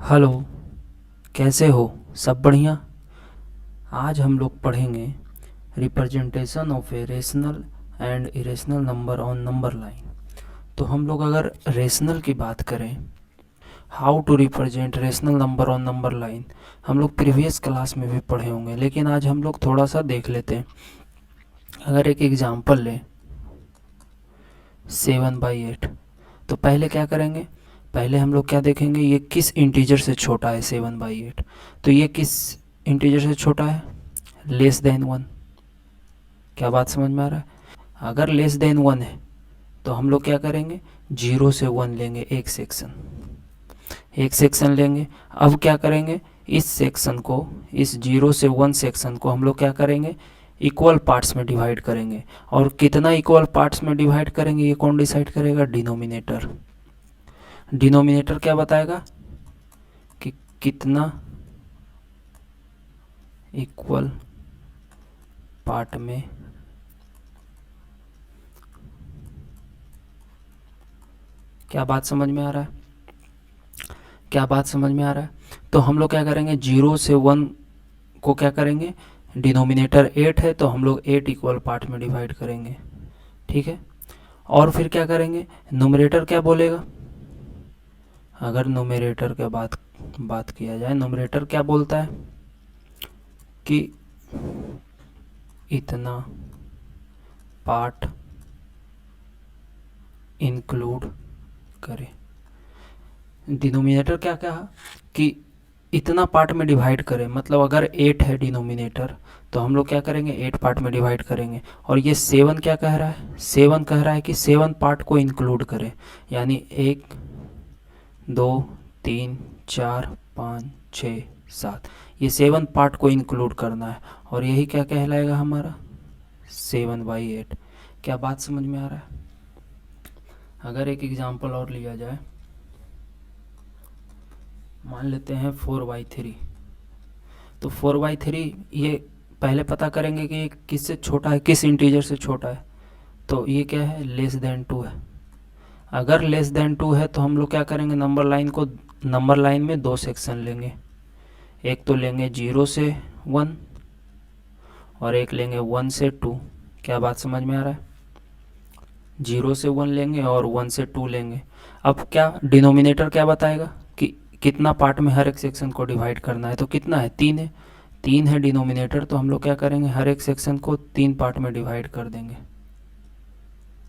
Hello. कैसे हो? सब बढ़िया। आज हम लोग पढ़ेंगे representation of a rational and irrational number on number line. तो हम लोग अगर रेशनल की बात करें, how to represent rational number on number line, हम लोग प्रीवियस क्लास में भी पढ़े होंगे, लेकिन आज हम लोग थोड़ा सा देख लेते हैं। अगर एक एग्जांपल लें 7/8, तो पहले क्या करेंगे? पहले हम लोग क्या देखेंगे, ये किस इंटीजर से छोटा है 7/8। तो ये किस इंटीजर से छोटा है? Less than 1। क्या बात समझ में आ रहा है? अगर लेस देन 1 है तो हम लोग क्या करेंगे, 0 से 1 लेंगे, एक सेक्शन लेंगे। अब क्या करेंगे, इस सेक्शन को, इस 0 से 1 सेक्शन को हम लोग क्या करेंगे, इक्वल पार्ट्स में डिवाइड करेंगे। और कितना इक्वल पार्ट्स में डिवाइड करेंगे ये कौन डिसाइड करेगा? डिनोमिनेटर। डिनोमिनेटर क्या बताएगा कि कितना इक्वल पार्ट में क्या बात समझ में आ रहा है? क्या बात समझ में आ रहा है? तो हम लोग क्या करेंगे, 0 से 1 को क्या करेंगे, डिनोमिनेटर 8 है तो हम लोग 8 इक्वल पार्ट में डिवाइड करेंगे। ठीक है। और फिर क्या करेंगे, न्यूमरेटर क्या बोलेगा? अगर न्यूमरेटर का बात किया जाए, न्यूमरेटर क्या बोलता है कि इतना पार्ट इंक्लूड करें। डिनोमिनेटर क्या कहा कि इतना पार्ट में डिवाइड करें, मतलब अगर 8 है डिनोमिनेटर तो हम लोग क्या करेंगे, 8 पार्ट में डिवाइड करेंगे। और ये 7 क्या कह रहा है? 7 कह रहा है कि 7 पार्ट को इंक्लूड करें, यानी 1 2 3 4 5 6 7, ये 7 पार्ट को इंक्लूड करना है। और यही क्या कहलाएगा हमारा 7/8। क्या बात समझ में आ रहा है? अगर एक एग्जांपल और लिया जाए, मान लेते हैं 4/3। तो 4/3 ये पहले पता करेंगे कि ये किससे छोटा है, किस इंटीजर से छोटा है। तो ये क्या है, लेस देन 2 है। अगर लेस देन 2 है तो हम लोग क्या करेंगे, नंबर लाइन में 2 सेक्शन लेंगे। एक तो लेंगे 0 से 1 और एक लेंगे 1 से 2। क्या बात समझ में आ रहा है? 0 से 1 लेंगे और 1 से 2 लेंगे। अब क्या डिनोमिनेटर क्या बताएगा कि कितना पार्ट में हर एक सेक्शन को डिवाइड करना है। तो कितना है, 3 है। 3 है डिनोमिनेटर, तो हम लोग क्या करेंगे, हर एक सेक्शन को 3 पार्ट में डिवाइड कर देंगे।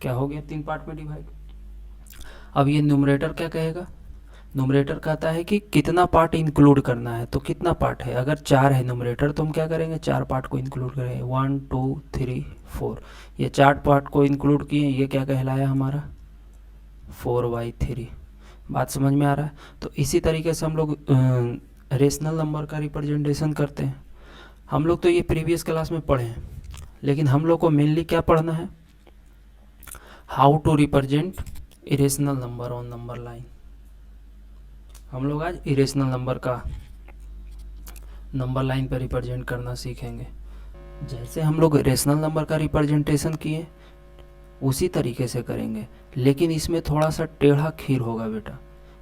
क्या हो गया, 3 पार्ट में डिवाइड। अब ये न्यूमरेटर क्या कहेगा? न्यूमरेटर कहता है कि कितना पार्ट इंक्लूड करना है। तो कितना पार्ट है, अगर 4 है न्यूमरेटर तो हम क्या करेंगे, 4 पार्ट को इंक्लूड करेंगे, 1 2 3 4। ये 4 पार्ट को इंक्लूड किए, ये क्या कहलाया हमारा 4/3। बात समझ में आ रहा है? तो इसी तरीके से हम लोग रेशनल नंबर का रिप्रेजेंटेशन करते हैं। हम लोग तो ये प्रीवियस क्लास में पढ़े हैं, लेकिन हम लोग को मेनली क्या पढ़ना है, how to represent irrational number on number line. हम लोग आज इरेशनल नंबर का नंबर लाइन पर रिप्रेजेंट करना सीखेंगे। जैसे हम लोग रेशनल नंबर का रिप्रेजेंटेशन किए उसी तरीके से करेंगे, लेकिन इसमें थोड़ा सा टेढ़ा खीर होगा बेटा,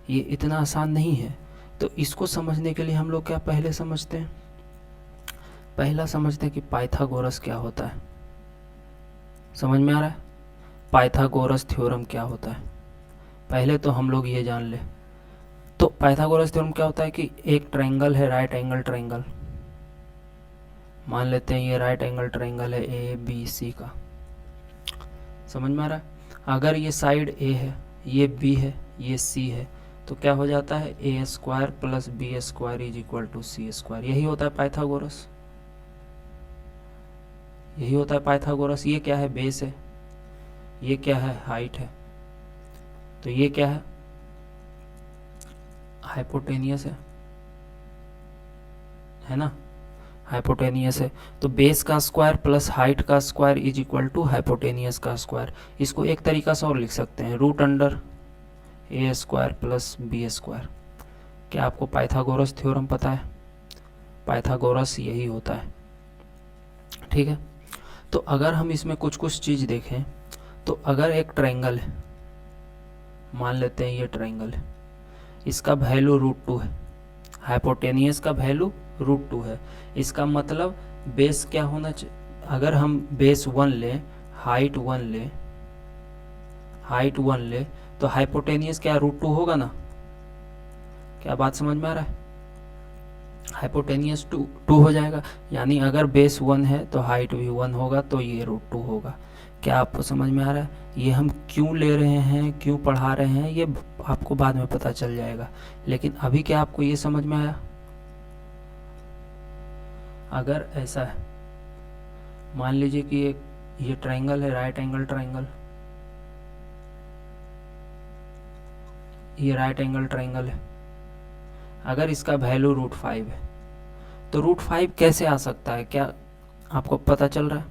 ये इतना आसान नहीं है। तो इसको समझने के लिए हम लोग क्या पहले समझते हैं, पहला समझते हैं कि पाइथागोरस क्या होता है। समझ में आ रहा है? पाइथागोरस थ्योरम क्या होता है, पहले तो हम लोग ये जान ले। तो पाइथागोरस थ्योरम क्या होता है कि एक ट्रायंगल है, राइट एंगल ट्रायंगल। मान लेते हैं ये राइट एंगल ट्रायंगल है ए बी सी का। समझ में आ रहा है? अगर ये साइड ए है, ये बी है, ये सी है, तो क्या हो जाता है, A square plus B square is equal to C square. यही होता है पाइथागोरस, यही होता है पाइथागोरस। ये क्या है, बेस है। ये क्या है, हाइट है। तो ये क्या है, हाइपोटेनियस है ना, हाइपोटेनियस है। तो बेस का स्क्वायर प्लस हाइट का square is equal to hypotenuse का स्क्वायर। इसको एक तरीका से और लिख सकते हैं, root under A square plus B square. क्या आपको पाइथागोरस थ्योरम पता है? पाइथागोरस यही होता है। ठीक है। तो अगर हम इसमें कुछ कुछ चीज़ देखें, तो अगर एक ट्रायंगल है, मान लेते हैं ये ट्रायंगल है, इसका वैल्यू √2 है। हाइपोटेनियस का वैल्यू √2 है। इसका मतलब बेस क्या होना चाहिए, अगर हम बेस 1 लें, हाइट 1 ले तो हाइपोटेनियस क्या √2 होगा ना। क्या बात समझ में आ रहा है? हाइपोटेनियस 2 हो जाएगा, यानी अगर बेस 1 है तो हाइट भी 1 होगा, तो ये √2 होगा। क्या आपको समझ में आ रहा है? ये हम क्यों ले रहे हैं, क्यों पढ़ा रहे हैं, ये आपको बाद में पता चल जाएगा, लेकिन अभी क्या आपको ये समझ में आया? अगर ऐसा है, मान लीजिए कि ये ट्रायंगल है, राइट एंगल ट्रायंगल, ये राइट एंगल ट्रायंगल है। अगर इसका वैल्यू √5 है तो √5 कैसे आ सकता है, क्या आपको पता चल रहा है?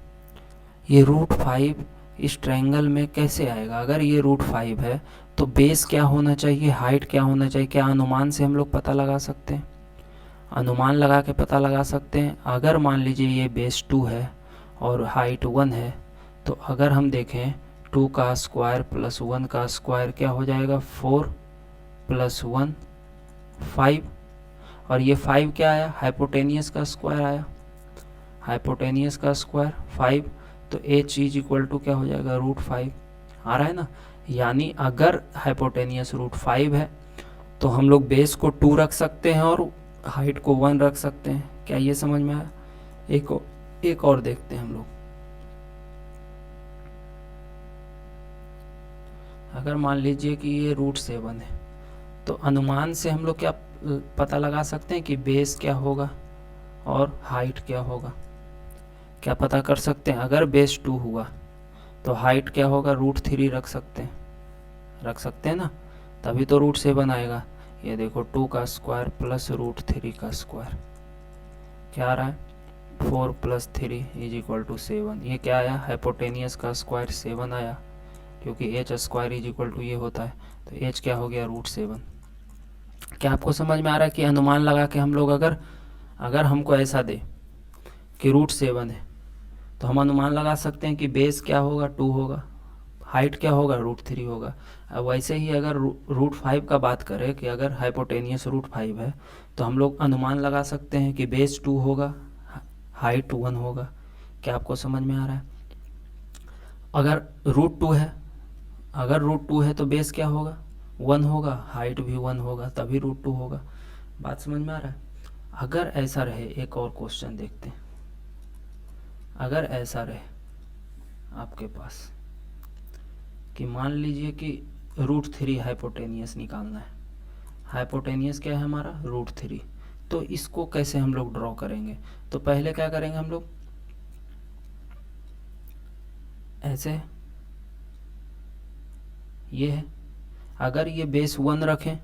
ये √5 इस ट्रायंगल में कैसे आएगा? अगर ये √5 है तो बेस क्या होना चाहिए, हाइट क्या होना चाहिए? क्या अनुमान से हम लोग पता लगा सकते हैं? अनुमान लगा के पता लगा सकते हैं। अगर मान लीजिए ये बेस 2 है और हाइट 1 है, तो अगर हम देखें 2 का स्क्वायर प्लस 1 का स्क्वायर क्या हो जाएगा, 4 प्लस 1 5, और ये 5 क्या आया, हाइपोटेनियस का स्क्वायर आया, हाइपोटेनियस का स्क्वायर 5, तो h इज इक्वल टू क्या हो जाएगा, √5 आ रहा है ना। यानी अगर हाइपोटेनियस √5 है तो हम लोग बेस को 2 रख सकते हैं और हाइट को 1 रख सकते हैं। क्या ये समझ में आया? एक और देखते हैं हम लोग। अगर मान लीजिए कि ये √7 है, तो अनुमान से हम लोग क्या पता लगा सकते हैं कि बेस क्या होगा और हाइट क्या होगा? क्या पता कर सकते हैं? अगर बेस 2 हुआ तो हाइट क्या होगा, √3 रख सकते हैं ना, तभी तो √7 आएगा। ये देखो 2 का स्क्वायर प्लस √3 का स्क्वायर क्या आ रहा है, 4 प्लस 3 इज इक्वल टू 7। ये क्या आया, हाइपोटेनियस का स्क्वायर 7 आया, क्योंकि H square is equal to ये होता है, तो एच क्या हो गया, √7। क्या आपको समझ में आ रहा है कि अनुमान लगा के हम लोग अगर हमको ऐसा दे कि √7 है, तो हम अनुमान लगा सकते हैं कि बेस क्या होगा, 2 होगा, हाइट क्या होगा, √3 होगा। अब वैसे ही अगर √5 का बात करें कि अगर हाइपोटेनियस √5 है, तो हम लोग अनुमान लगा सकते हैं कि बेस 2 होगा, हाइट 1 होगा। क्या आपको समझ में आ रहा है? अगर √2 है तो बेस क्या होगा, 1 होगा, हाइट भी 1 होगा, तभी √2 होगा। बात समझ में आ रहा है? अगर ऐसा रहे, एक और क्वेश्चन देखते हैं। अगर ऐसा रहे आपके पास कि मान लीजिए कि √3 हाइपोटेनियस निकालना है, हाइपोटेनियस क्या है हमारा, √3, तो इसको कैसे हम लोग ड्रॉ करेंगे? तो पहले क्या करेंगे हम लोग, ऐसे ये है, अगर ये बेस 1 रखें,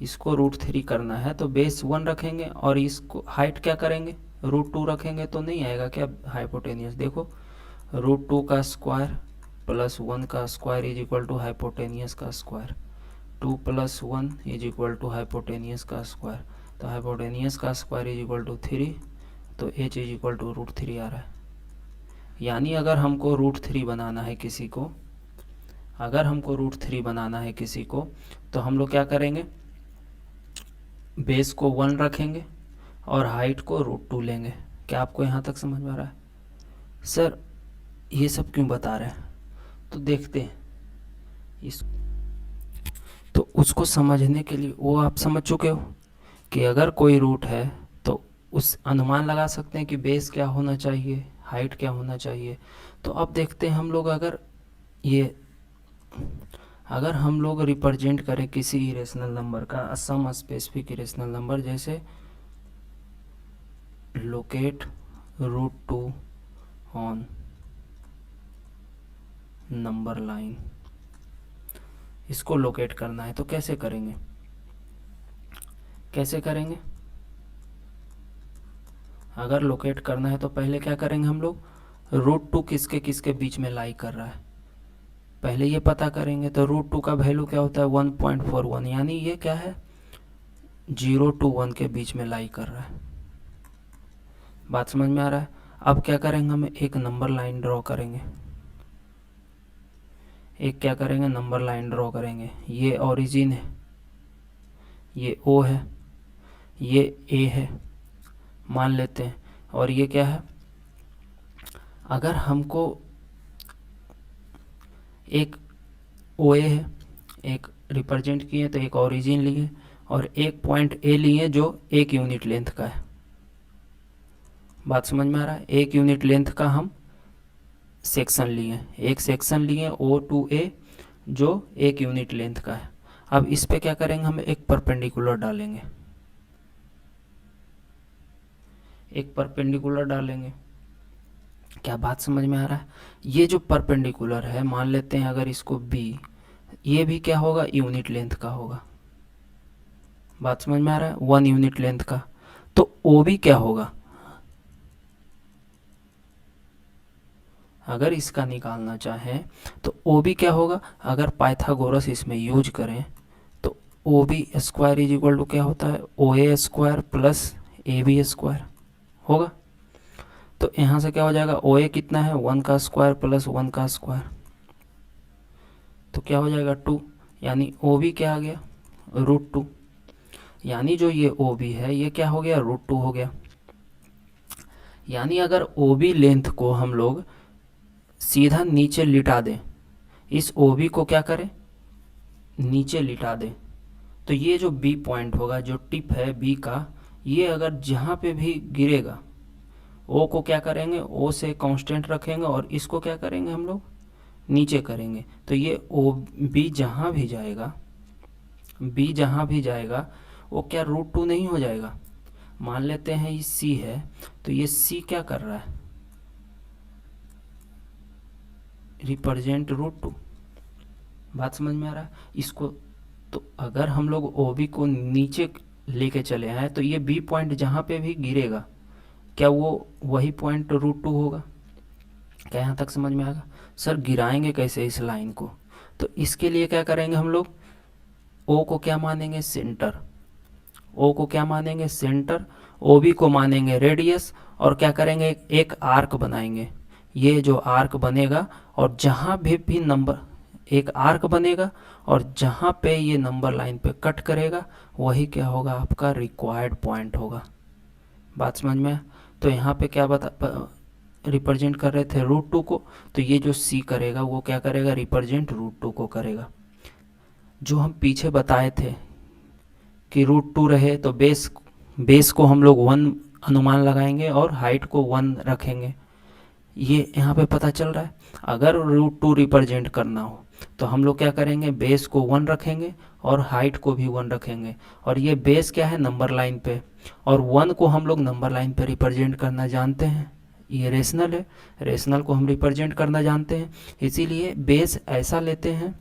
इसको √3 करना है तो बेस 1 रखेंगे, और इसको हाइट क्या करेंगे, √2 रखेंगे, तो नहीं आएगा क्या हाइपोटेनियस। देखो √2 का स्क्वायर प्लस 1 का square is equal to hypotenuse का square, 2 plus 1 is equal to hypotenuse का स्क्वायर, तो हाइपोटेनियस का स्क्वायर इज इक्वल टू 3, तो h इज इक्वल टू √3 आ रहा है। यानी अगर हमको √3 बनाना है किसी को, तो हम लोग क्या करेंगे, बेस को 1 रखेंगे और हाइट को √2 लेंगे। क्या आपको यहाँ तक समझ में आ रहा है? सर ये सब क्यों बता रहे हैं, तो देखते हैं इस, तो उसको समझने के लिए, वो आप समझ चुके हो कि अगर कोई रूट है तो उस अनुमान लगा सकते हैं कि बेस क्या होना चाहिए, हाइट क्या होना चाहिए। तो अब देखते हैं हम लोग, अगर हम लोग रिप्रेजेंट करें किसी इरेशनल नंबर का, सम स्पेसिफिक इरेशनल नंबर, जैसे लोकेट √2 ऑन नंबर लाइन, इसको लोकेट करना है तो कैसे करेंगे, अगर लोकेट करना है तो पहले क्या करेंगे हम लोग, √2 किसके किसके बीच में लाई कर रहा है, पहले ये पता करेंगे। तो √2 का वैल्यू क्या होता है, 1.41, यानी ये क्या है, 0 to 1 के बीच में लाई कर रहा है। बात समझ में आ रहा है? अब क्या करेंगे, हम एक नंबर लाइन ड्रॉ करेंगे, नंबर लाइन ड्रॉ करेंगे। ये ओरिजिन है, ये O है, ये ए है मान लेते हैं, और ये क्या है, अगर हमको एक ओ ए है, एक रिप्रेजेंट किए तो एक ओरिजिन लिए और एक पॉइंट ए लिए जो 1 यूनिट लेंथ का है। बात समझ में आ रहा है? 1 यूनिट लेंथ का हम सेक्शन लिए, एक सेक्शन लिए ओ टू ए जो 1 यूनिट लेंथ का है। अब इस पे क्या करेंगे, हम एक परपेंडिकुलर डालेंगे, एक परपेंडिकुलर डालेंगे। क्या बात समझ में आ रहा है? ये जो परपेंडिकुलर है, मान लेते हैं अगर इसको बी, ये भी क्या होगा, यूनिट लेंथ का होगा। बात समझ में आ रहा है? 1 यूनिट लेंथ का। तो ओ भी क्या होगा, अगर इसका निकालना चाहें तो ओ भी क्या होगा, अगर पाइथागोरस इसमें यूज करें तो O B square is equal to क्या होता है, O A square plus A B square होगा। तो यहाँ से क्या हो जाएगा, ओ ए कितना है, 1 का स्क्वायर प्लस 1 का स्क्वायर, तो क्या हो जाएगा 2, यानी ओ बी क्या आ गया, √2। यानी जो ये ओ बी है ये क्या हो गया, √2 हो गया। यानी अगर ओ बी लेंथ को हम लोग सीधा नीचे लिटा दें, इस ओ बी को क्या करें, नीचे लिटा दें, तो ये जो बी पॉइंट होगा, जो टिप है बी का, ये अगर जहाँ पे भी गिरेगा, ओ को क्या करेंगे, ओ से कांस्टेंट रखेंगे और इसको क्या करेंगे हम लोग, नीचे करेंगे। तो ये ओ बी जहाँ भी जाएगा, बी जहाँ भी जाएगा वो क्या √2 नहीं हो जाएगा। मान लेते हैं ये सी है, तो ये सी क्या कर रहा है, रिप्रेजेंट √2। बात समझ में आ रहा है? इसको तो अगर हम लोग ओ बी को नीचे लेके चले आए तो ये बी पॉइंट जहाँ पे भी गिरेगा, क्या वो वही पॉइंट √2 होगा। क्या यहाँ तक समझ में आएगा? सर गिराएंगे कैसे इस लाइन को, तो इसके लिए क्या करेंगे हम लोग, ओ को क्या मानेंगे, सेंटर, ओ को क्या मानेंगे, सेंटर, ओ बी को मानेंगे रेडियस, और क्या करेंगे, एक आर्क बनाएंगे। ये जो आर्क बनेगा और जहाँ भी नंबर, एक आर्क बनेगा और जहाँ पे ये नंबर लाइन पे कट करेगा वही क्या होगा, आपका रिक्वायर्ड पॉइंट होगा। बात समझ में? तो यहाँ पे क्या रिप्रेजेंट कर रहे थे √2 को, तो ये जो सी करेगा वो क्या करेगा, रिप्रेजेंट √2 को करेगा। जो हम पीछे बताए थे कि √2 रहे तो बेस को हम लोग 1 अनुमान लगाएंगे और हाइट को 1 रखेंगे, ये यहाँ पे पता चल रहा है। अगर √2 रिप्रेजेंट करना हो तो हम लोग क्या करेंगे, बेस को 1 रखेंगे और हाइट को भी 1 रखेंगे, और ये बेस क्या है, नंबर लाइन पे, और 1 को हम लोग नंबर लाइन पे रिप्रेजेंट करना जानते हैं, ये रेशनल है, रेशनल को हम रिप्रेजेंट करना जानते हैं। इसीलिए बेस ऐसा लेते हैं,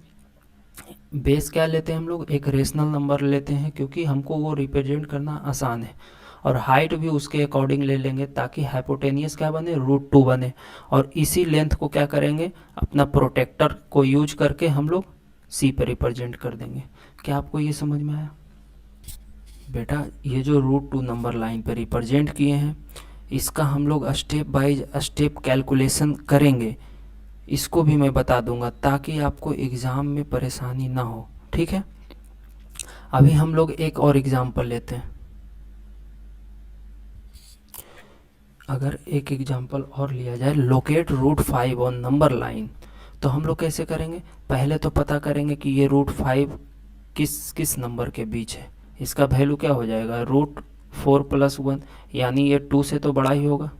बेस क्या लेते हैं हम लोग, एक रेशनल नंबर लेते हैं क्योंकि हमको वो रिप्रेजेंट करना आसान है, और हाइट भी उसके अकॉर्डिंग ले लेंगे ताकि हाइपोटेनियस क्या बने, √2 बने। और इसी लेंथ को क्या करेंगे, अपना प्रोटेक्टर को यूज करके हम लोग सी पर रिप्रेजेंट कर देंगे। क्या आपको ये समझ में आया? बेटा ये जो √2 नंबर लाइन पर रिप्रेजेंट किए हैं, इसका हम लोग स्टेप बाय स्टेप कैलकुलेशन करेंगे, इसको भी मैं बता दूंगा ताकि आपको एग्ज़ाम में परेशानी ना हो, ठीक है। अभी हम लोग एक और एग्जांपल लेते हैं। अगर एक एग्जांपल और लिया जाए, लोकेट √5 ऑन नंबर लाइन, तो हम लोग कैसे करेंगे, पहले तो पता करेंगे कि ये √5 किस किस नंबर के बीच है। इसका वैल्यू क्या हो जाएगा, √4 + 1, यानी ये 2 से तो बड़ा ही होगा।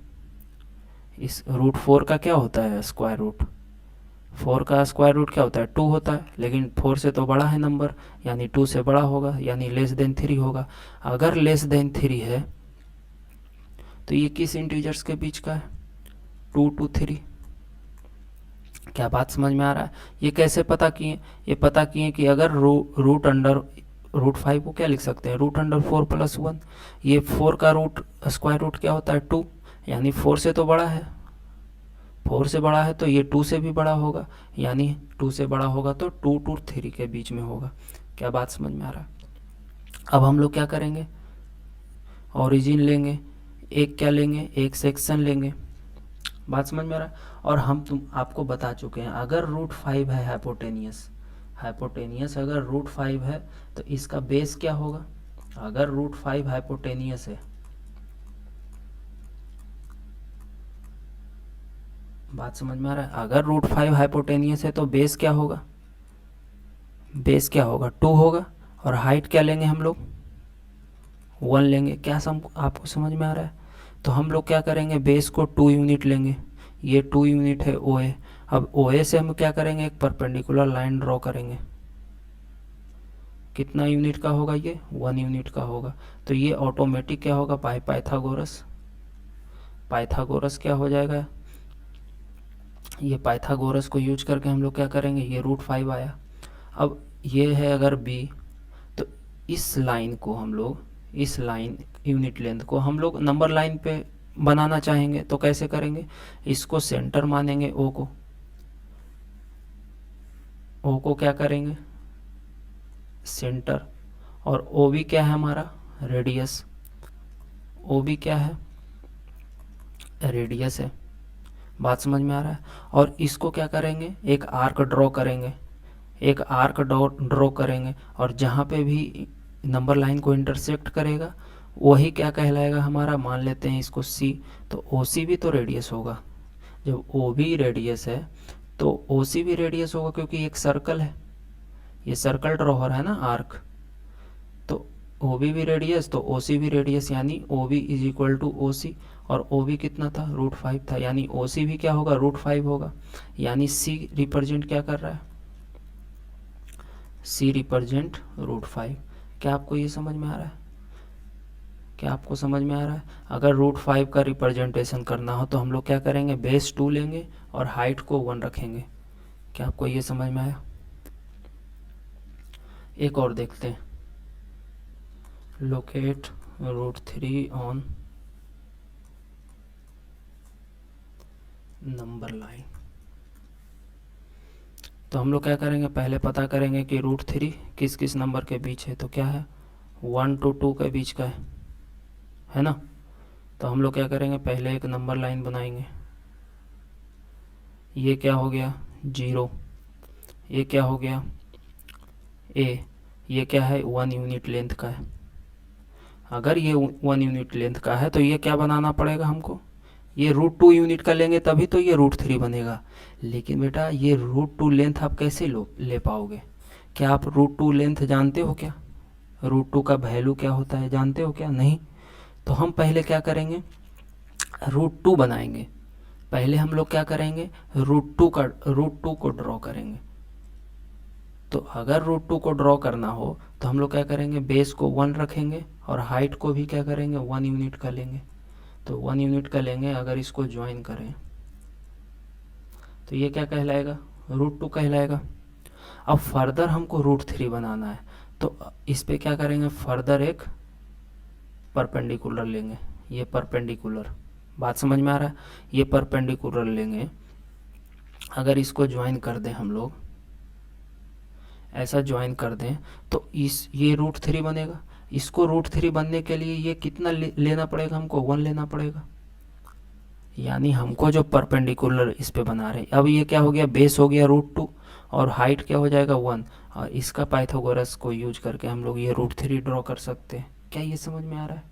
इस √4 का क्या होता है, स्क्वायर रूट, 4 का स्क्वायर रूट क्या होता है, 2 होता है, लेकिन 4 से तो बड़ा है नंबर, यानी 2 से बड़ा होगा, यानी <3 होगा। अगर <3 है तो ये किस इंटीजर्स के बीच का है, 2 to 3। क्या बात समझ में आ रहा है? ये कैसे पता किए, ये पता किए कि अगर √5 को क्या लिख सकते हैं, √4 + 1, ये 4 का स्क्वायर रूट क्या होता है, 2, यानी 4 से तो बड़ा है, 4 से बड़ा है तो ये 2 से भी बड़ा होगा, यानी 2 से बड़ा होगा तो 2 to 3 के बीच में होगा। क्या बात समझ में आ रहा है? अब हम लोग क्या करेंगे, ओरिजिन लेंगे, एक क्या लेंगे, एक सेक्शन लेंगे। बात समझ में आ रहा है? और हम आपको बता चुके हैं, अगर √5 है हाइपोटेनियस, हाइपोटेनियस अगर √5 है तो इसका बेस क्या होगा, अगर रूट 5 हाइपोटेनियस है, बात समझ में आ रहा है? अगर रूट 5 हाइपोटेनियस है तो बेस क्या होगा? बेस क्या होगा? 2 होगा। और हाइट क्या लेंगे हम लोग? 1 लेंगे। क्या आपको समझ में आ रहा है? तो हम लोग क्या करेंगे, बेस को 2 यूनिट लेंगे, ये 2 यूनिट है OA। अब OA से हम क्या करेंगे, एक परपेंडिकुलर लाइन ड्रॉ करेंगे। कितना यूनिट का होगा ये? 1 यूनिट का होगा। तो ये ऑटोमेटिक क्या होगा, पाइथागोरस। पाइथागोरस क्या हो जाएगा, ये पाइथागोरस को यूज करके हम लोग क्या करेंगे, ये रूट 5 आया। अब ये है अगर B, तो इस लाइन को हम लोग, इस लाइन यूनिट लेंथ को हम लोग नंबर लाइन पे बनाना चाहेंगे तो कैसे करेंगे, इसको सेंटर मानेंगे O को। O को क्या करेंगे, सेंटर। और OB क्या है हमारा, रेडियस। OB क्या है, रेडियस है। बात समझ में आ रहा है? और इसको क्या करेंगे, एक आर्क ड्रॉ करेंगे, एक आर्क ड्रॉ करेंगे, और जहाँ पे भी नंबर लाइन को इंटरसेक्ट करेगा वही क्या कहलाएगा हमारा, मान लेते हैं इसको C। तो OC भी तो रेडियस होगा। जब OB रेडियस है तो OC भी रेडियस होगा, क्योंकि एक सर्कल है, ये सर्कल ड्रॉ हो रहा है ना, आर्क। तो OB भी रेडियस तो OC भी रेडियस, यानी OB is equal to OC। और OB कितना था, रूट 5 था, यानी OC भी क्या होगा, रूट 5 होगा। यानी C रिप्रेजेंट क्या कर रहा है, C रिप्रेजेंट रूट 5। क्या आपको ये समझ में आ रहा है? क्या आपको समझ में आ रहा है? अगर रूट 5 का रिप्रेजेंटेशन करना हो तो हम लोग क्या करेंगे, बेस 2 लेंगे और हाइट को 1 रखेंगे। क्या आपको ये समझ में आया? एक और देखते हैं, locate root 3 on number line. तो हम लोग क्या करेंगे, पहले पता करेंगे कि रूट 3 किस किस नंबर के बीच है। तो क्या है, 1 to 2 के बीच का है ना? तो हम लोग क्या करेंगे, पहले एक नंबर लाइन बनाएंगे। ये क्या हो गया, 0। ये क्या हो गया, A। ये क्या है, 1 यूनिट लेंथ का है। अगर ये 1 यूनिट लेंथ का है तो ये क्या बनाना पड़ेगा हमको, ये रूट 2 यूनिट का लेंगे तभी तो ये रूट 3 बनेगा। लेकिन बेटा ये रूट 2 लेंथ आप कैसे ले पाओगे? क्या आप रूट 2 लेंथ जानते हो क्या? रूट 2 का वैल्यू क्या होता है जानते हो क्या? नहीं। तो हम पहले क्या करेंगे, रूट 2 बनाएंगे। पहले हम लोग क्या करेंगे, रूट 2 को ड्रॉ करेंगे। तो अगर रूट 2 को ड्रॉ करना हो तो हम लोग क्या करेंगे, बेस को 1 रखेंगे और हाइट को भी क्या करेंगे, 1 यूनिट का लेंगे। तो 1 यूनिट का लेंगे, अगर इसको ज्वाइन करें तो ये क्या कहलाएगा, रूट 2 कहलाएगा। अब फर्दर हमको रूट 3 बनाना है, तो इस पे क्या करेंगे, फर्दर एक परपेंडिकुलर लेंगे। ये परपेंडिकुलर, बात समझ में आ रहा है? ये परपेंडिकुलर लेंगे, अगर इसको ज्वाइन कर दें हम लोग, ऐसा ज्वाइन कर दें तो ये रूट 3 बनेगा। इसको रूट 3 बनने के लिए ये कितना लेना पड़ेगा हमको, 1 लेना पड़ेगा। यानी हमको जो परपेंडिकुलर इस पे बना रहे हैं, अब ये क्या हो गया, बेस हो गया रूट 2 और हाइट क्या हो जाएगा, 1। और इसका पाइथागोरस को यूज करके हम लोग ये रूट 3 ड्रॉ कर सकते हैं। क्या ये समझ में आ रहा है?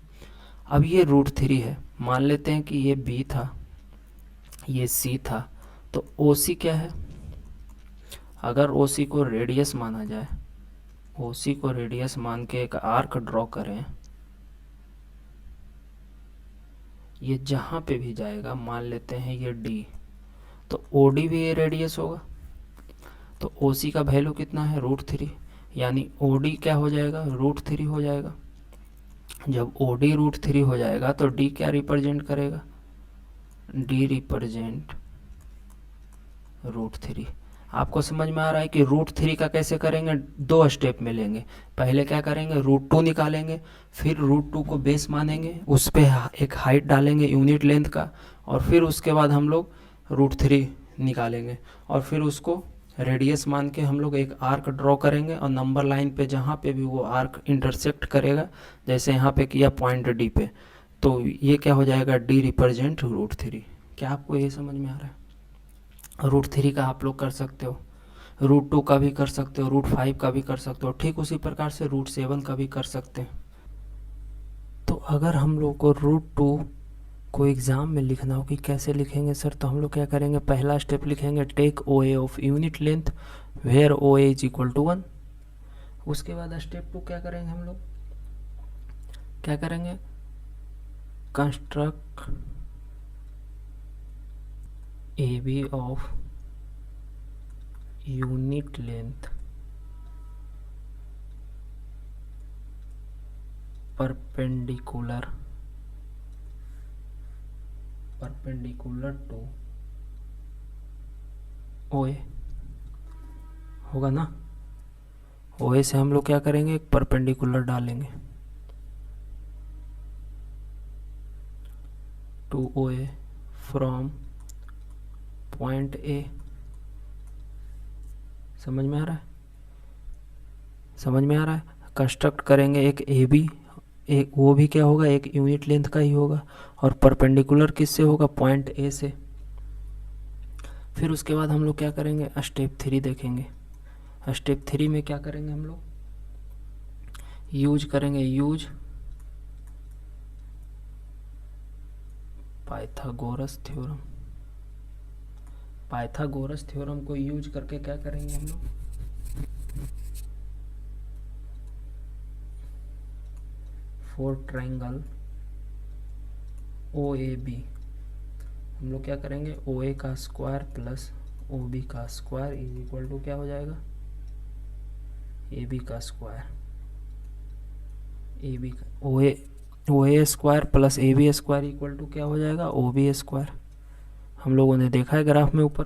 अब ये रूट 3 है, मान लेते हैं कि ये B था, ये C था, तो OC क्या है? अगर OC को रेडियस माना जाए, OC को रेडियस मान के एक आर्क ड्रॉ करें, ये जहाँ पे भी जाएगा, मान लेते हैं ये D, तो OD भी ये रेडियस होगा। तो OC का वैल्यू कितना है, रूट 3, यानी OD क्या हो जाएगा, रूट 3 हो जाएगा। जब OD रूट 3 हो जाएगा तो D क्या रिप्रेजेंट करेगा, D रिप्रेजेंट रूट 3। आपको समझ में आ रहा है कि रूट 3 का कैसे करेंगे, 2 स्टेप में लेंगे। पहले क्या करेंगे, रूट 2 निकालेंगे, फिर रूट 2 को बेस मानेंगे, उस पर एक हाइट डालेंगे यूनिट लेंथ का, और फिर उसके बाद हम लोग रूट 3 निकालेंगे, और फिर उसको रेडियस मान के हम लोग एक आर्क ड्रॉ करेंगे, और नंबर लाइन पे जहाँ पे भी वो आर्क इंटरसेक्ट करेगा, जैसे यहाँ पे किया पॉइंट D पे, तो ये क्या हो जाएगा, D रिप्रेजेंट रूट 3। क्या आपको ये समझ में आ रहा है? रूट 3 का आप लोग कर सकते हो, रूट 2 का भी कर सकते हो, रूट 5 का भी कर सकते हो, ठीक उसी प्रकार से रूट 7 का भी कर सकते हैं। अगर हम लोग को √2 को एग्ज़ाम में लिखना हो कि कैसे लिखेंगे सर, तो हम लोग क्या करेंगे, पहला स्टेप लिखेंगे take OA of unit length where OA is equal to 1। उसके बाद स्टेप 2 क्या करेंगे हम लोग, क्या करेंगे, construct AB of unit length perpendicular to OA होगा ना। OA से हम लोग क्या करेंगे, एक परपेंडिकुलर डालेंगे to OA from point A। समझ में आ रहा है, समझ में आ रहा है। कंस्ट्रक्ट करेंगे एक AB, एक वो भी क्या होगा, एक यूनिट लेंथ का ही होगा, और परपेंडिकुलर किससे होगा, पॉइंट A से। फिर उसके बाद हम लोग क्या करेंगे, स्टेप 3 देखेंगे। स्टेप 3 में क्या करेंगे हम लोग, यूज पाइथागोरस थ्योरम को यूज करके क्या करेंगे हम लोग, फॉर ट्रायंगल OAB हम लोग क्या करेंगे, OA का स्क्वायर प्लस OB का स्क्वायर इज इक्वल टू क्या हो जाएगा, AB का square. OA square plus AB square equal to क्या हो जाएगा, OB स्क्वायर। हम लोगों ने देखा है ग्राफ में ऊपर,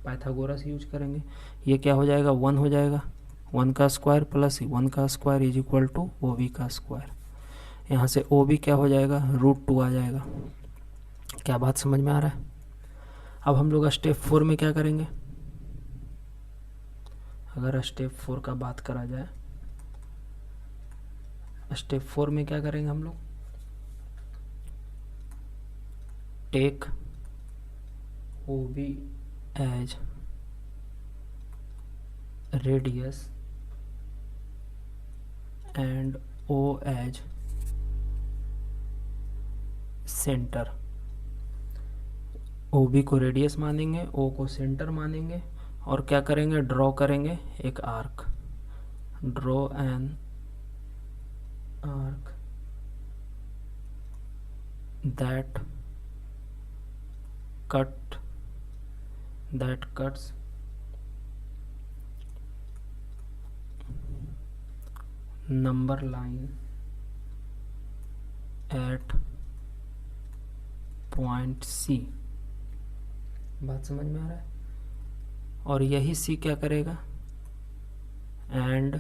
पाइथागोरस यूज करेंगे, ये क्या हो जाएगा, 1 हो जाएगा। 1 का स्क्वायर प्लस 1 का square is equal to OB का स्क्वायर। यहाँ से OB क्या हो जाएगा, √2 आ जाएगा। क्या बात समझ में आ रहा है। अब हम लोग स्टेप 4 में क्या करेंगे, अगर स्टेप 4 का बात करा जाए, स्टेप 4 में क्या करेंगे हम लोग, take OB as radius and O as centre. OB को रेडियस मानेंगे, O को सेंटर मानेंगे, और क्या करेंगे, ड्रॉ करेंगे एक arc, draw an arc that cuts number line at point C। बात समझ में आ रहा है। और यही C क्या करेगा, and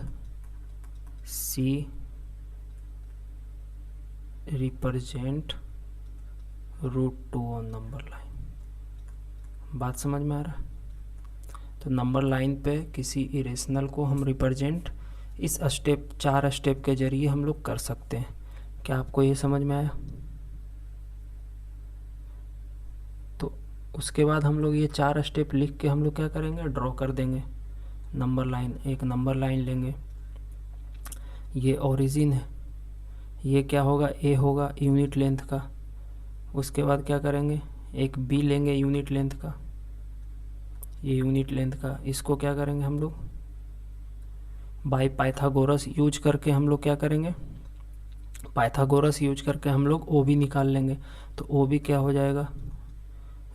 C represent √2 on number line. बात समझ में आ रहा है। तो नंबर लाइन पे किसी इरेशनल को हम रिप्रेजेंट इस स्टेप 4 स्टेप के जरिए हम लोग कर सकते हैं। क्या आपको ये समझ में आया। तो उसके बाद हम लोग ये 4 स्टेप लिख के हम लोग क्या करेंगे, ड्रॉ कर देंगे नंबर लाइन। एक नंबर लाइन लेंगे, ये ओरिजिन है, ये क्या होगा, ए होगा यूनिट लेंथ का। उसके बाद क्या करेंगे, एक बी लेंगे यूनिट लेंथ का, ये यूनिट लेंथ का। इसको क्या करेंगे हम लोग, बाय पाइथागोरस यूज करके हम लोग क्या करेंगे, पाइथागोरस यूज करके हम लोग ओ बी निकाल लेंगे। तो ओ बी क्या हो जाएगा,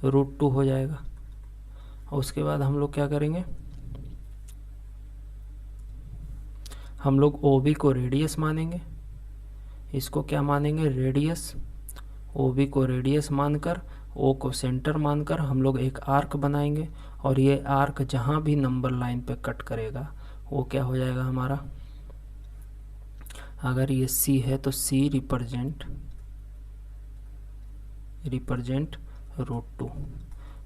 √2 हो जाएगा। और उसके बाद हम लोग क्या करेंगे, हम लोग ओ बी को रेडियस मानेंगे, इसको क्या मानेंगे, रेडियस। ओ बी को रेडियस मानकर, ओ को सेंटर मानकर हम लोग एक आर्क बनाएंगे, और ये आर्क जहाँ भी नंबर लाइन पे कट करेगा वो क्या हो जाएगा हमारा, अगर ये सी है तो सी रिप्रेजेंट √2।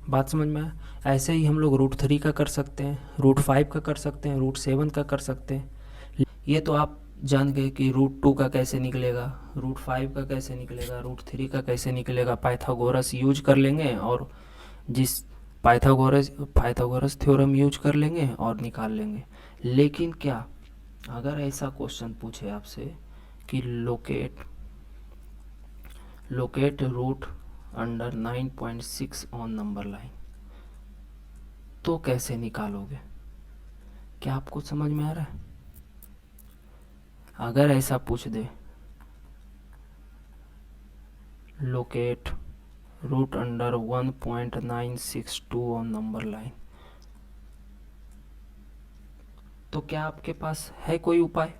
बात समझ में आया। ऐसे ही हम लोग √3 का कर सकते हैं, √5 का कर सकते हैं, √7 का कर सकते हैं। ये तो आप जान गए कि √2 का कैसे निकलेगा, √5 का कैसे निकलेगा, √3 का कैसे निकलेगा। पाइथागोरस यूज कर लेंगे और जिस पाइथागोरस थ्योरम यूज कर लेंगे और निकाल लेंगे। लेकिन क्या अगर ऐसा क्वेश्चन पूछे आपसे कि locate locate root under 9.6 on number line. तो कैसे निकालोगे? क्या आपको समझ में आ रहा है? अगर ऐसा पूछ दे locate root under 1.962 on number line, तो क्या आपके पास है कोई उपाय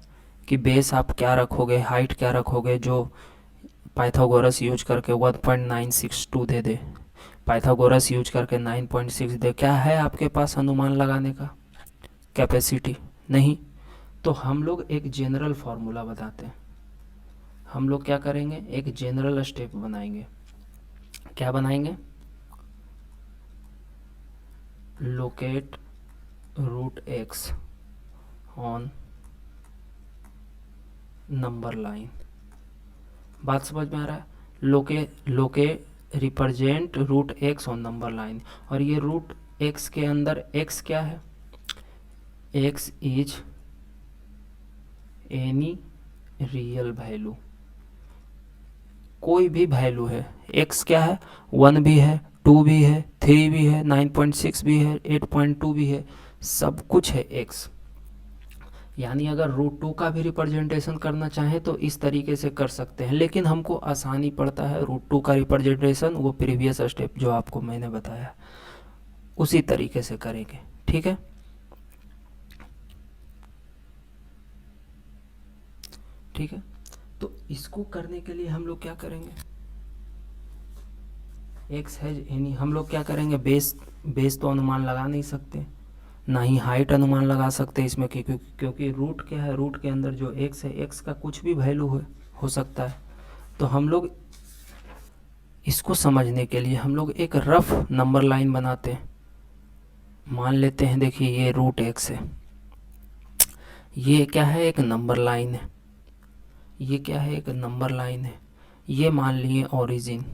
कि बेस आप क्या रखोगे, हाइट क्या रखोगे जो पाइथागोरस यूज करके 1.962 दे दे, पाइथागोरस यूज करके 9.6 दे? क्या है आपके पास अनुमान लगाने का कैपेसिटी? नहीं। तो हम लोग एक जनरल फार्मूला बताते हैं। हम लोग क्या करेंगे, एक जनरल स्टेप बनाएंगे। क्या बनाएंगे? Locate root X on number line. बात समझ में आ रहा है? लोके represent root X on number line, और ये रूट एक्स के अंदर एक्स क्या है? X is any real value, कोई भी वैल्यू है। एक्स क्या है? 1 भी है, 2 भी है, 3 भी है, 9.6 भी है, 8.2 भी है, सब कुछ है एक्स। यानी अगर रूट 2 का भी रिप्रेजेंटेशन करना चाहें तो इस तरीके से कर सकते हैं, लेकिन हमको आसानी पड़ता है रूट 2 का रिप्रेजेंटेशन वो प्रीवियस स्टेप जो आपको मैंने बताया उसी तरीके से करेंगे। ठीक है? ठीक है, तो इसको करने के लिए हम लोग क्या करेंगे? एक्स है यानी हम लोग क्या करेंगे, बेस तो अनुमान लगा नहीं सकते, ना ही हाइट अनुमान लगा सकते इसमें, क्योंकि रूट क्या है, रूट के अंदर जो एक्स है, एक्स का कुछ भी वैल्यू हो सकता है। तो हम लोग इसको समझने के लिए हम लोग एक रफ नंबर लाइन बनाते हैं। मान लेते हैं, देखिए ये रूट एक्स है, ये क्या है, एक नंबर लाइन है, ये क्या है, एक नंबर लाइन है, ये मान लिए ओरिजिन,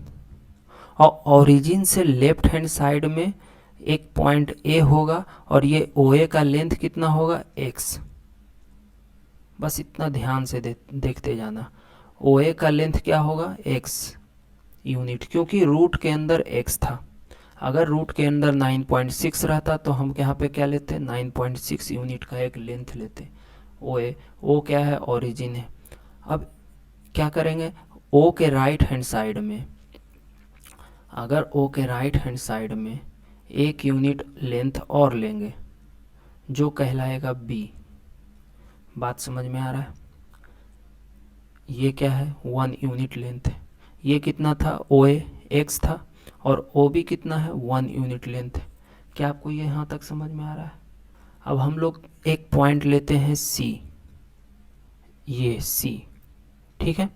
और ओरिजिन से लेफ्ट हैंड साइड में एक पॉइंट ए होगा, और ये ओ ए का लेंथ कितना होगा, एक्स। बस इतना ध्यान से देखते जाना, ओ ए का लेंथ क्या होगा, एक्स यूनिट, क्योंकि रूट के अंदर एक्स था। अगर रूट के अंदर 9.6 रहता तो हम यहाँ पे क्या लेते, 9.6 यूनिट का एक लेंथ लेते। ओ ए, ओ क्या है, ओरिजिन है। अब क्या करेंगे, ओ के राइट हैंड साइड में, अगर ओ के राइट हैंड साइड में एक यूनिट लेंथ और लेंगे जो कहलाएगा बी। बात समझ में आ रहा है? ये क्या है, 1 यूनिट लेंथ है। ये कितना था, ओ ए एक्स था, और ओ बी कितना है, 1 यूनिट लेंथ है। क्या आपको ये यहाँ तक समझ में आ रहा है? अब हम लोग एक पॉइंट लेते हैं सी, ये सी, ठीक है,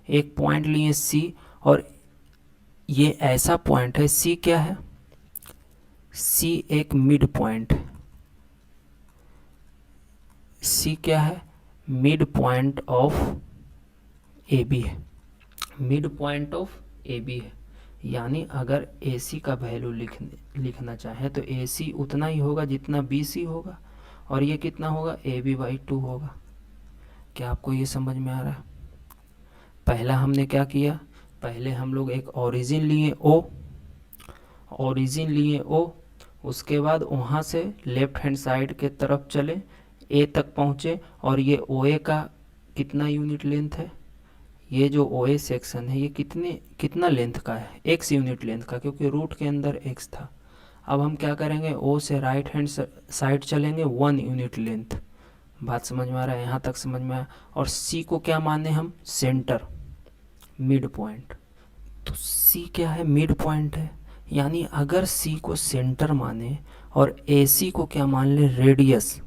एक पॉइंट लिए सी, और ये ऐसा पॉइंट है, सी क्या है, सी एक मिड पॉइंट, सी क्या है, mid point of A B है, mid point of A B है। यानी अगर ए सी का वैल्यू लिखना चाहे तो ए सी उतना ही होगा जितना बी सी होगा, और ये कितना होगा, ए बी बाई 2 होगा। क्या आपको ये समझ में आ रहा है? पहला हमने क्या किया, पहले हम लोग एक ओरिजिन लिए ओ, ओरिजिन लिए ओ, उसके बाद वहाँ से लेफ्ट हैंड साइड के तरफ चले, ए तक पहुँचे, और ये ओ ए का कितना यूनिट लेंथ है, ये जो ओ ए सेक्शन है ये कितना लेंथ का है, एक्स यूनिट लेंथ का, क्योंकि रूट के अंदर एक्स था। अब हम क्या करेंगे, ओ से राइट हैंड साइड चलेंगे, 1 यूनिट लेंथ। बात समझ में आ रहा है? यहाँ तक समझ में आया? और सी को क्या माने हम, सेंटर, मिड पॉइंट। तो सी क्या है, मिड पॉइंट है। यानी अगर सी को सेंटर माने और ए सी को क्या मान ले, रेडियस,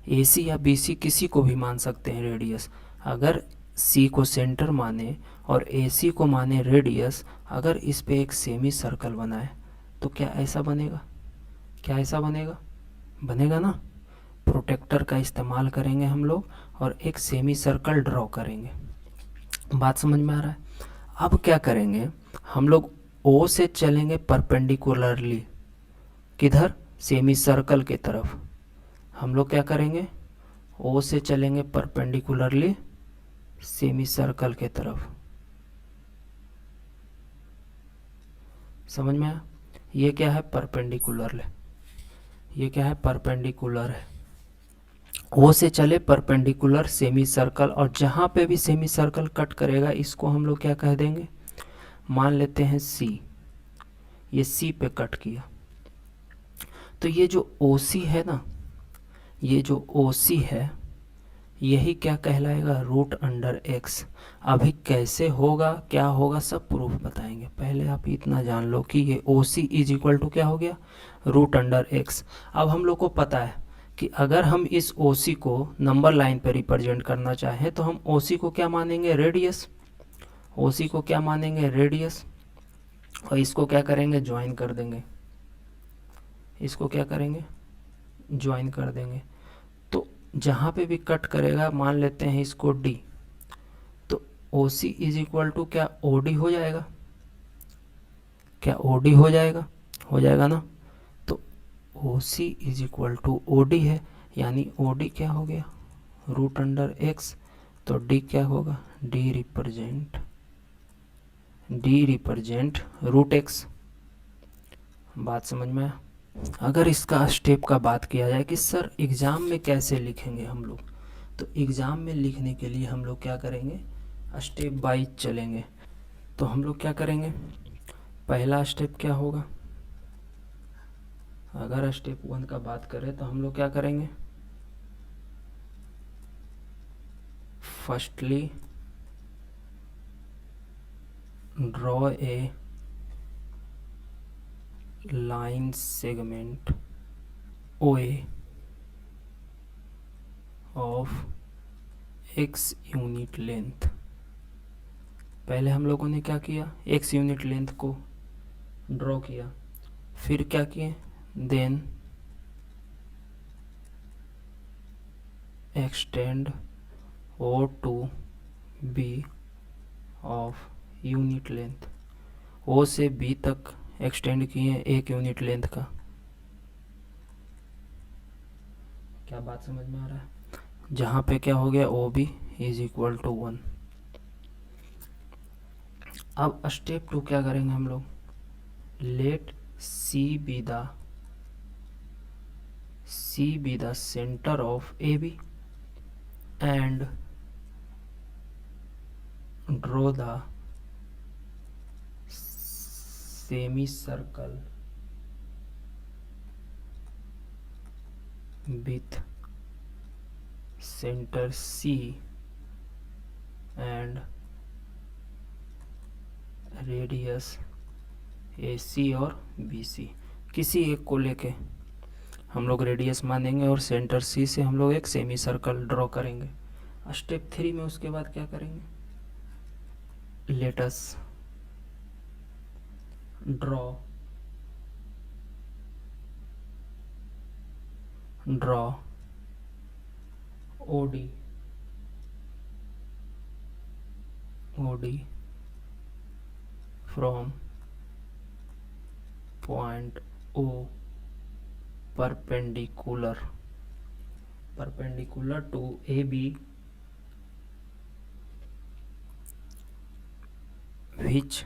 ए सी या बी सी किसी को भी मान सकते हैं रेडियस। अगर सी को सेंटर माने और ए सी को माने रेडियस, अगर इस पे एक सेमी सर्कल बनाए तो क्या ऐसा बनेगा, क्या ऐसा बनेगा, बनेगा ना। प्रोटेक्टर का इस्तेमाल करेंगे हम लोग और एक सेमी सर्कल ड्रॉ करेंगे। बात समझ में आ रहा है? अब क्या करेंगे, हम लोग ओ से चलेंगे परपेंडिकुलरली, किधर, सेमी सर्कल की तरफ। हम लोग क्या करेंगे, ओ से चलेंगे परपेंडिकुलरली सेमी सर्कल के तरफ। समझ में आया? ये क्या है? परपेंडिकुलर है। ये क्या है? परपेंडिकुलर है। ओ से चले परपेंडिकुलर सेमी सर्कल, और जहाँ पे भी सेमी सर्कल कट करेगा इसको हम लोग क्या कह देंगे? मान लेते हैं सी। ये सी पे कट किया, तो ये जो ओ सी है ना, ये जो ओ सी है यही क्या कहलाएगा? Root under X. अभी कैसे होगा, क्या होगा, सब प्रूफ बताएंगे। पहले आप इतना जान लो कि ये O C is equal to क्या हो गया? Root under X. अब हम लोग को पता है कि अगर हम इस ओ सी को नंबर लाइन पर रिप्रेजेंट करना चाहें तो हम ओ सी को क्या मानेंगे? रेडियस। ओ सी को क्या मानेंगे? रेडियस। और इसको क्या करेंगे? ज्वाइन कर देंगे। इसको क्या करेंगे? ज्वाइन कर देंगे। तो जहाँ पे भी कट करेगा मान लेते हैं इसको डी, तो O C is equal to क्या? ओ डी हो जाएगा। क्या ओ डी हो जाएगा? हो जाएगा ना। तो O C is equal to O D है, यानी ओ डी क्या हो गया? Root under x. तो डी क्या होगा? D represent root x. बात समझ में आया? अगर इसका स्टेप का बात किया जाए कि सर एग्ज़ाम में कैसे लिखेंगे हम लोग, तो एग्ज़ाम में लिखने के लिए हम लोग क्या करेंगे? स्टेप बाय चलेंगे। तो हम लोग क्या करेंगे? पहला स्टेप क्या होगा? अगर स्टेप 1 का बात करें तो हम लोग क्या करेंगे? Firstly draw a line segment OA of x unit length. पहले हम लोगों ने क्या किया? x यूनिट लेंथ को ड्रॉ किया, फिर क्या किए? Then extend O to B of unit length. O से B तक एक्सटेंड किए एक यूनिट लेंथ का। क्या बात समझ में आ रहा है? जहाँ पे क्या हो गया? O B is equal to 1। अब स्टेप 2 क्या करेंगे हम लोग? Let C B the centre of A B and draw the semicircle with center C and radius AC और BC। किसी एक को लेके हम लोग रेडियस मानेंगे और सेंटर C से हम लोग एक सेमी सर्कल ड्रॉ करेंगे। स्टेप 3 में उसके बाद क्या करेंगे? Let's draw OD from point O perpendicular to AB, which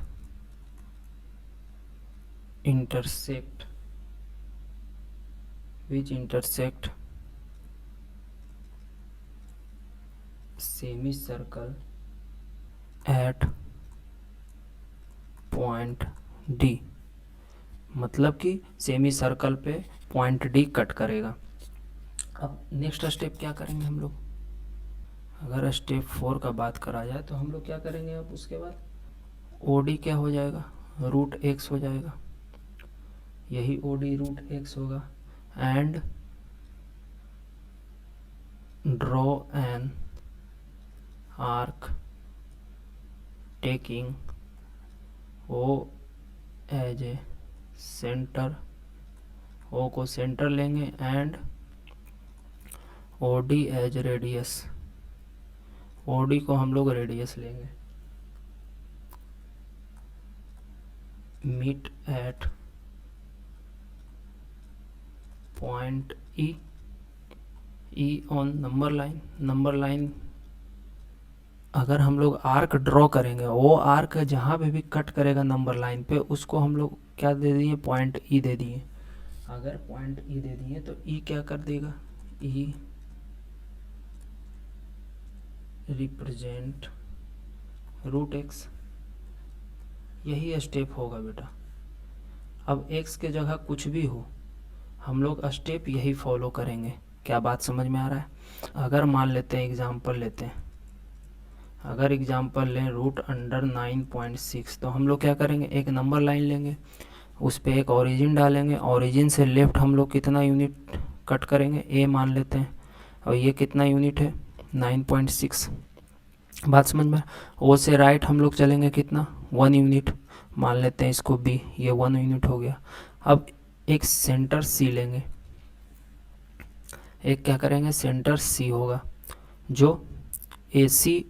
intersect semicircle at point D. मतलब कि सेमी सर्कल पे पॉइंट डी कट करेगा। अब नेक्स्ट स्टेप क्या करेंगे हम लोग? अगर स्टेप 4 का बात करा जाए तो हम लोग क्या करेंगे? अब उसके बाद OD क्या हो जाएगा? रूट एक्स हो जाएगा। यही OD रूट एक्स होगा। And draw an arc taking O as a centre. O को सेंटर लेंगे and OD as radius. OD को हम लोग रेडियस लेंगे। Meet at point E on number line. अगर हम लोग आर्क ड्रॉ करेंगे, वो आर्क जहाँ पे भी कट करेगा नंबर लाइन पे उसको हम लोग क्या दे दिए, पॉइंट ई दे दिए। अगर पॉइंट ई दे दिए तो ई क्या कर देगा, ई रिप्रेजेंट रूट एक्स, यही स्टेप होगा बेटा। अब एक्स के जगह कुछ भी हो, हम लोग स्टेप यही फॉलो करेंगे। क्या बात समझ में आ रहा है। अगर मान लेते हैं, एग्जांपल लेते हैं, अगर एग्जांपल लें रूट अंडर 9.6, तो हम लोग क्या करेंगे, एक नंबर लाइन लेंगे, उस पर एक ओरिजिन डालेंगे, ओरिजिन से लेफ्ट हम लोग कितना यूनिट कट करेंगे, ए मान लेते हैं, और ये कितना यूनिट है 9.6। बात समझ में। ओ से राइट हम लोग चलेंगे कितना, 1 यूनिट, मान लेते हैं इसको बी, ये 1 यूनिट हो गया। अब एक सेंटर सी लेंगे, एक क्या करेंगे, सेंटर सी होगा जो ए सी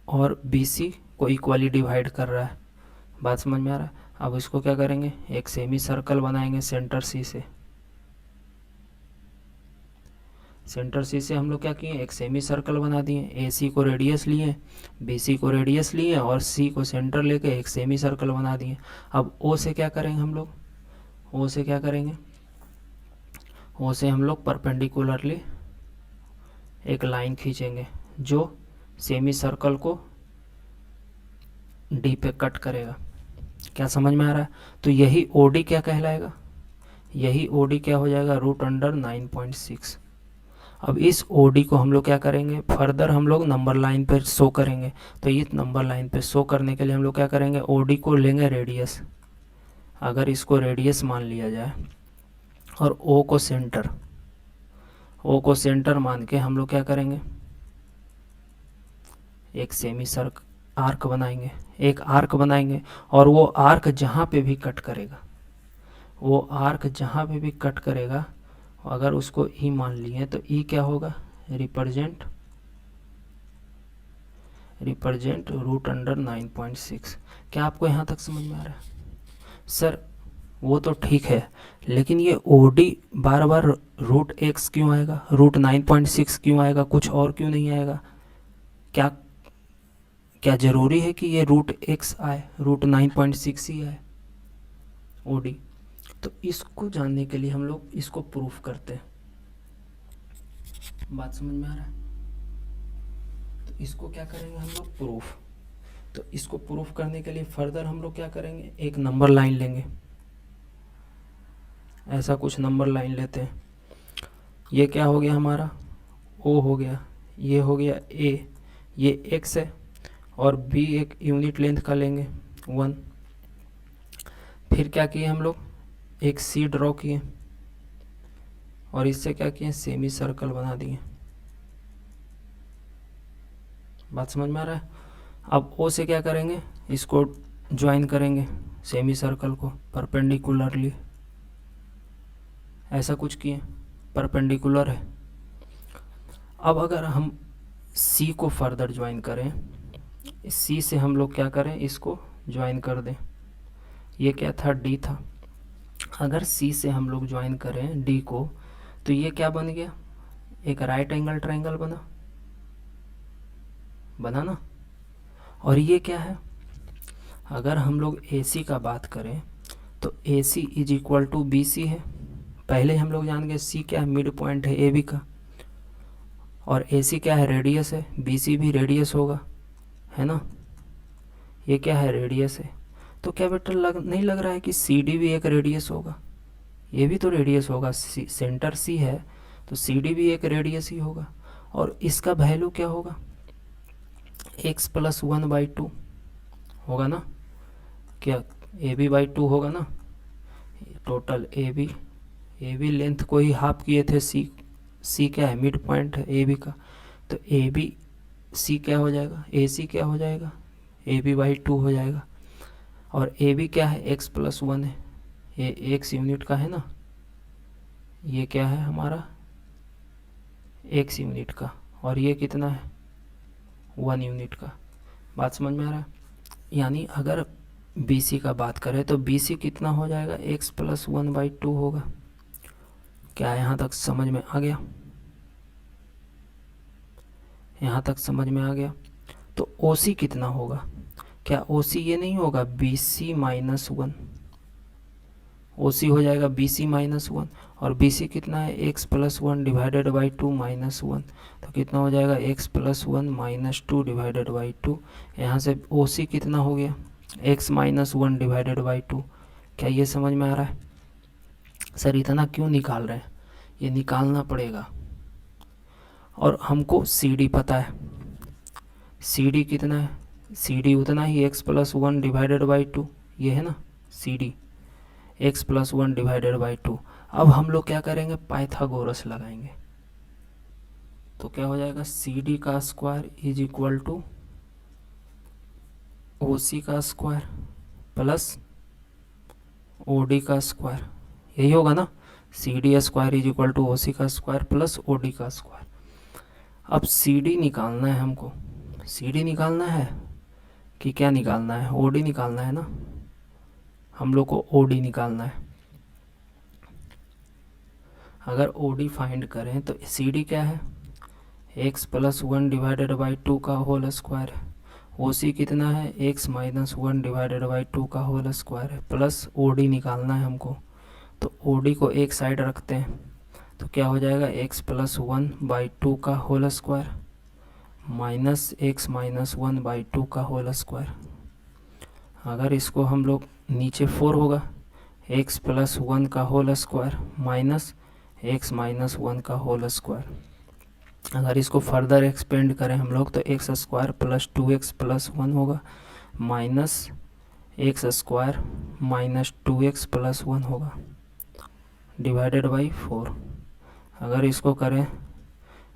और बी सी को इक्वली डिवाइड कर रहा है। बात समझ में आ रहा है। अब इसको क्या करेंगे, एक सेमी सर्कल बनाएंगे सेंटर सी से। सेंटर सी से हम लोग क्या किए, एक सेमी सर्कल बना दिए, ए सी को रेडियस लिए, बी सी को रेडियस लिए, और सी को सेंटर लेके एक सेमी सर्कल बना दिए। अब ओ से क्या करेंगे हम लोग, ओ से क्या करेंगे, ओ से हम लोग परपेंडिकुलरली एक लाइन खींचेंगे जो सेमी सर्कल को डी पे कट करेगा। क्या समझ में आ रहा है। तो यही ओडी क्या कहलाएगा, यही ओडी क्या हो जाएगा, रूट अंडर 9.6। अब इस ओडी को हम लोग क्या करेंगे, फर्दर हम लोग नंबर लाइन पर शो करेंगे। तो इस नंबर लाइन पे शो करने के लिए हम लोग क्या करेंगे, ओडी को लेंगे रेडियस, अगर इसको रेडियस मान लिया जाए, और ओ को सेंटर, ओ को सेंटर मान के हम लोग क्या करेंगे, एक सेमी सर्क आर्क बनाएंगे, एक आर्क बनाएंगे, और वो आर्क जहाँ पे भी कट करेगा, वो आर्क जहाँ पे भी कट करेगा, अगर उसको ई मान लिए तो ई क्या होगा, रिप्रेजेंट रूट अंडर 9.6। क्या आपको यहाँ तक समझ में आ रहा है। सर वो तो ठीक है, लेकिन ये ओडी बार बार रूट एक्स क्यों आएगा, रूट 9.6 क्यों आएगा, कुछ और क्यों नहीं आएगा। क्या क्या ज़रूरी है कि ये रूट एक्स आए, रूट 9.6 ही आए ओडी। तो इसको जानने के लिए हम लोग इसको प्रूफ करते हैं। बात समझ में आ रहा है। तो इसको क्या करेंगे हम लोग, प्रूफ। तो इसको प्रूफ करने के लिए फर्दर हम लोग क्या करेंगे, एक नंबर लाइन लेंगे, ऐसा कुछ नंबर लाइन लेते हैं। ये क्या हो गया हमारा, ओ हो गया, ये हो गया ए, ये एक्स है, और बी एक यूनिट लेंथ का लेंगे 1। फिर क्या किए हम लोग, एक सी ड्रॉ किए, और इससे क्या किए, सेमी सर्कल बना दिए। बात समझ में आ रहा है। अब ओ से क्या करेंगे, इसको ज्वाइन करेंगे सेमी सर्कल को परपेंडिकुलरली, ऐसा कुछ किए, परपेंडिकुलर है। अब अगर हम सी को फर्दर ज्वाइन करें, सी से हम लोग क्या करें, इसको ज्वाइन कर दें, ये क्या था, डी था। अगर सी से हम लोग ज्वाइन करें डी को, तो ये क्या बन गया, एक राइट एंगल ट्रायंगल बना ना। और ये क्या है, अगर हम लोग AC का बात करें तो AC is equal to BC है। पहले हम लोग जान गए C क्या है, मिड पॉइंट है AB का, और AC क्या है, रेडियस है, BC भी रेडियस होगा, है ना। ये क्या है, रेडियस है। तो क्या बेटा नहीं लग रहा है कि CD भी एक रेडियस होगा, ये भी तो रेडियस होगा, सेंटर C है तो CD भी एक रेडियस ही होगा। और इसका वैल्यू क्या होगा, x प्लस 1/2 होगा ना, क्या AB बाई 2 होगा ना। टोटल AB लेंथ को ही हाफ किए थे, C क्या है, मिड पॉइंट है AB का, तो AB C क्या हो जाएगा, AC क्या हो जाएगा, AB बाई 2 हो जाएगा। और AB क्या है, x प्लस 1 है, ये x यूनिट का है ना, ये क्या है हमारा x यूनिट का, और ये कितना है 1 यूनिट का। बात समझ में आ रहा है। यानी अगर BC का बात करें तो BC कितना हो जाएगा, x प्लस 1/2 होगा। क्या यहाँ तक समझ में आ गया, यहाँ तक समझ में आ गया। तो OC कितना होगा, क्या OC ये नहीं होगा BC -1, ओ सी हो जाएगा बी सी माइनस वन, और बी सी कितना है x plus one divided by to minus one, तो कितना हो जाएगा x plus one minus two divided by to. यहाँ से ओ सी कितना हो गया x minus one divided by to. क्या ये समझ में आ रहा है? सर इतना क्यों निकाल रहे हैं, ये निकालना पड़ेगा। और हमको सी डी पता है, सी डी कितना है, सी डी उतना ही x plus one divided by two, ये है ना C D x plus one divided by two. अब हम लोग क्या करेंगे, पाइथागोरस लगाएंगे, तो क्या हो जाएगा सी डी का square is equal to O C का स्क्वायर प्लस ओ डी का स्क्वायर, यही होगा ना, C D square is equal to O C का स्क्वायर प्लस ओ डी का स्क्वायर। अब सी डी निकालना है हमको, सी डी निकालना है कि क्या निकालना है, ओ डी निकालना है ना, हम लोग को ओ डी निकालना है। अगर ओ डी फाइंड करें तो सी डी क्या है x plus one divided by two का होल स्क्वायर है, ओ सी कितना है x minus one divided by two का होल स्क्वायर है, प्लस ओ डी निकालना है हमको। तो ओ डी को एक साइड रखते हैं, तो क्या हो जाएगा x plus one by two का whole square minus x minus one by two का होल स्क्वायर। अगर इसको हम लोग नीचे फोर होगा एक्स प्लस वन का whole square minus x minus one का होल स्क्वायर। अगर इसको फर्दर एक्सपेंड करें हम लोग तो x square plus two x plus one होगा minus x square minus two x plus one होगा डिवाइडेड बाई फोर। अगर इसको करें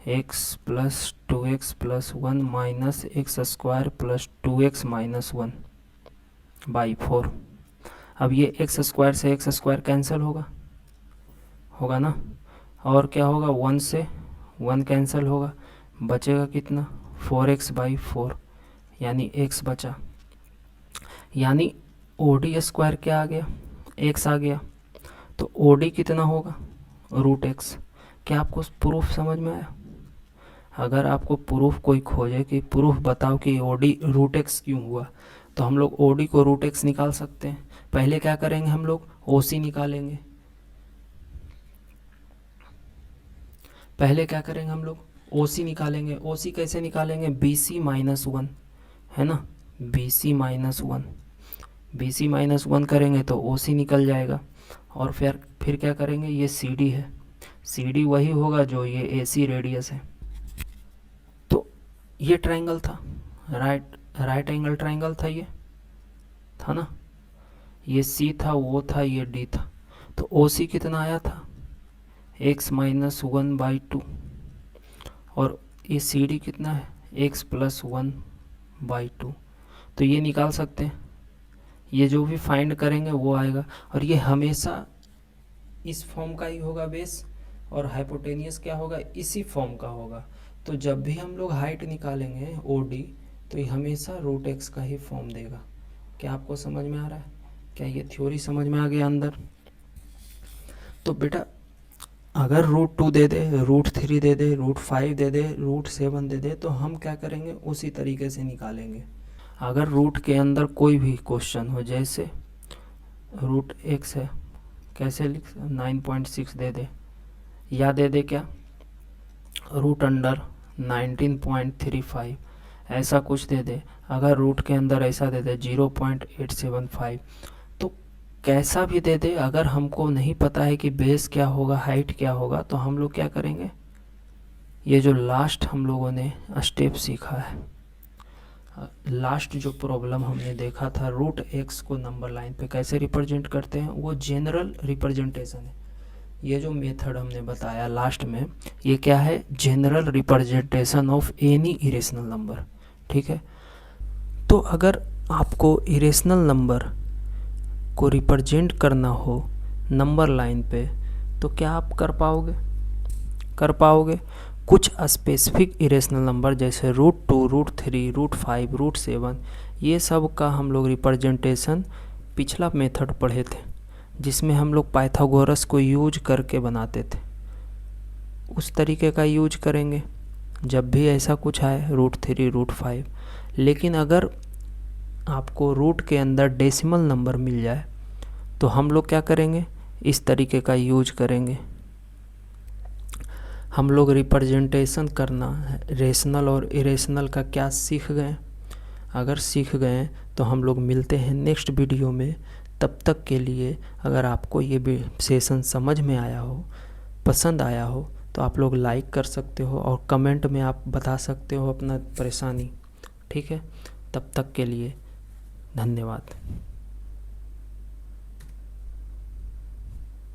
x plus two x plus one minus x square plus two x minus one by four. अब ये x square से x square cancel होगा ना, और क्या होगा वन से वन कैंसिल होगा, बचेगा कितना फोर एक्स बाई फोर, यानी एक्स बचा, यानी ओ डी स्क्वायर क्या आ गया एक्स आ गया। तो ओ डी कितना होगा रूट एक्स। क्या आपको प्रूफ समझ में आया? अगर आपको प्रूफ कोई खोजे कि प्रूफ बताओ कि ओ डी रूट एक्स क्यों हुआ, तो हम लोग ओ डी को रूट एक्स निकाल सकते हैं। पहले क्या करेंगे हम लोग ओ सी निकालेंगे, पहले क्या करेंगे हम लोग ओ सी निकालेंगे। ओ सी कैसे निकालेंगे, बी सी माइनस वन है ना, B C minus one, B C minus one करेंगे तो ओ सी निकल जाएगा। और फिर क्या करेंगे, ये सी डी है, सी डी वही होगा जो ये ए सी रेडियस है। तो ये ट्रायंगल था, राइट एंगल ट्रायंगल था, ये था ना, ये सी था वो था ये डी था। तो ओ सी कितना आया था x minus one by to, और ये सी डी कितना है x plus one by to. तो ये निकाल सकते हैं, ये जो भी फाइंड करेंगे वो आएगा, और ये हमेशा इस फॉर्म का ही होगा बेस, और हाइपोटेनियस क्या होगा इसी फॉर्म का होगा। तो जब भी हम लोग हाइट निकालेंगे ओ डी तो ये हमेशा रूट एक्स का ही फॉर्म देगा। क्या आपको समझ में आ रहा है? क्या ये थ्योरी समझ में आ गया अंदर? तो बेटा अगर रूट टू दे दे, रूट थ्री दे दे, रूट फाइव दे दे, रूट सेवन दे दे, तो हम क्या करेंगे उसी तरीके से निकालेंगे। अगर रूट के अंदर कोई भी क्वेश्चन हो, जैसे रूट एक्स है, कैसे लिख 9.6 दे दे, या दे दे क्या रूट अंडर 19.35 ऐसा कुछ दे दे। अगर रूट के अंदर ऐसा दे दे 0.875, तो कैसा भी दे दे, अगर हमको नहीं पता है कि बेस क्या होगा हाइट क्या होगा, तो हम लोग क्या करेंगे, ये जो लास्ट हम लोगों ने स्टेप सीखा है, लास्ट जो प्रॉब्लम हमने देखा था रूट एक्स को नंबर लाइन पे कैसे रिप्रेजेंट करते हैं, वो जनरल रिप्रेजेंटेशन है। ये जो मेथड हमने बताया लास्ट में, ये क्या है general representation of any irrational number. ठीक है, तो अगर आपको इरेशनल नंबर को रिप्रेजेंट करना हो नंबर लाइन पे, तो क्या आप कर पाओगे कुछ स्पेसिफिक इरेशनल नंबर जैसे root two, root three, root five, root seven, ये सब का हम लोग रिप्रेजेंटेशन पिछला मेथड पढ़े थे, जिसमें हम लोग पाइथागोरस को यूज करके बनाते थे। उस तरीके का यूज करेंगे जब भी ऐसा कुछ आए, रूट थ्री, रूट फाइव। लेकिन अगर आपको रूट के अंदर डेसिमल नंबर मिल जाए तो हम लोग क्या करेंगे, इस तरीके का यूज करेंगे। हम लोग रिप्रेजेंटेशन करना रेशनल और इरेशनल का क्या सीख गए। अगर सीख गए तो हम लोग मिलते हैं नेक्स्ट वीडियो में। तब तक के लिए अगर आपको ये सेशन समझ में आया हो, पसंद आया हो, तो आप लोग लाइक कर सकते हो और कमेंट में आप बता सकते हो अपना परेशानी। ठीक है, तब तक के लिए धन्यवाद।